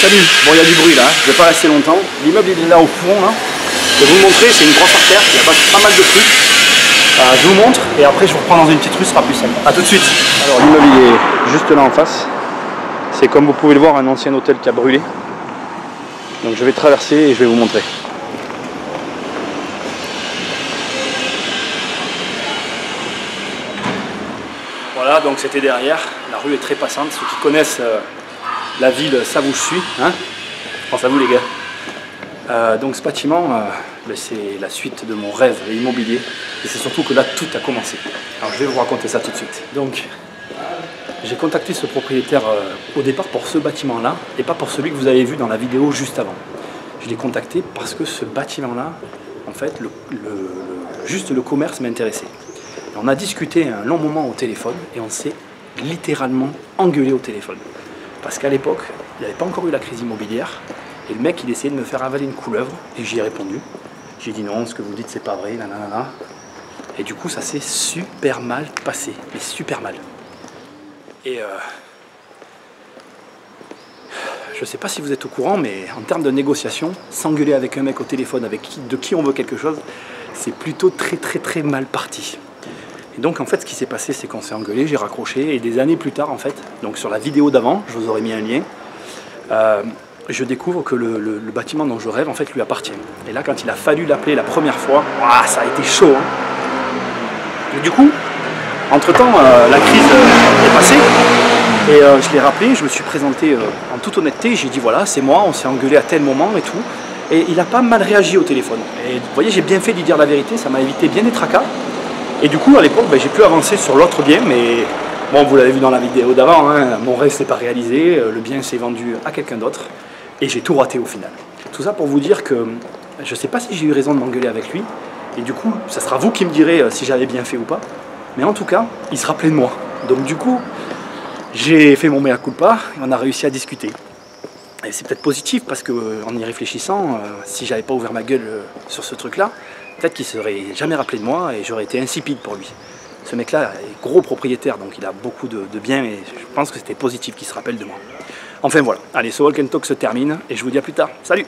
salut. Bon, il y a du bruit là, je vais pas rester longtemps. L'immeuble il est là au fond là. Je vais vous le montrer, c'est une grosse artère, il y a pas mal de trucs. Je vous montre et après je vous reprends dans une petite rue, ce sera plus simple. A tout de suite. Alors l'immeuble il est juste là en face. C'est comme vous pouvez le voir un ancien hôtel qui a brûlé. Donc je vais traverser et je vais vous montrer. Voilà, donc c'était derrière. La rue est très passante. Ceux qui connaissent la ville savent où je suis. Hein, je pense à vous les gars. Donc ce bâtiment, c'est la suite de mon rêve immobilier. Et c'est surtout que là, tout a commencé. Alors je vais vous raconter ça tout de suite. Donc j'ai contacté ce propriétaire au départ pour ce bâtiment-là et pas pour celui que vous avez vu dans la vidéo juste avant. Je l'ai contacté parce que ce bâtiment-là, en fait, juste le commerce m'intéressait. On a discuté un long moment au téléphone et on s'est littéralement engueulé au téléphone. Parce qu'à l'époque, il n'y avait pas encore eu la crise immobilière et le mec il essayait de me faire avaler une couleuvre et j'y ai répondu. J'ai dit non, ce que vous dites c'est pas vrai, nanana. Et du coup ça s'est super mal passé, mais super mal. Et je sais pas si vous êtes au courant, mais en termes de négociation, s'engueuler avec un mec au téléphone de qui on veut quelque chose, c'est plutôt très mal parti. Et donc en fait ce qui s'est passé c'est qu'on s'est engueulé, j'ai raccroché et des années plus tard en fait, donc sur la vidéo d'avant, je vous aurais mis un lien, je découvre que le bâtiment dont je rêve en fait lui appartient. Et là quand il a fallu l'appeler la première fois, ouah, ça a été chaud. Hein. Et du coup, entre temps la crise est passée et je l'ai rappelé, je me suis présenté en toute honnêteté, j'ai dit voilà c'est moi, on s'est engueulé à tel moment et tout. Et il a pas mal réagi au téléphone. Et vous voyez j'ai bien fait de lui dire la vérité, ça m'a évité bien des tracas. Et du coup, à l'époque, j'ai pu avancer sur l'autre bien, mais bon, vous l'avez vu dans la vidéo d'avant, hein, mon rêve s'est pas réalisé, le bien s'est vendu à quelqu'un d'autre, et j'ai tout raté au final. Tout ça pour vous dire que je sais pas si j'ai eu raison de m'engueuler avec lui, et du coup, ça sera vous qui me direz si j'avais bien fait ou pas, mais en tout cas, il se rappelait de moi. Donc du coup, j'ai fait mon mea culpa, et on a réussi à discuter. Et c'est peut-être positif, parce qu'en y réfléchissant, si j'avais pas ouvert ma gueule sur ce truc-là, peut-être qu'il ne serait jamais rappelé de moi et j'aurais été insipide pour lui. Ce mec-là est gros propriétaire, donc il a beaucoup de biens et je pense que c'était positif qu'il se rappelle de moi. Enfin voilà, allez, ce Walk and Talk se termine et je vous dis à plus tard. Salut!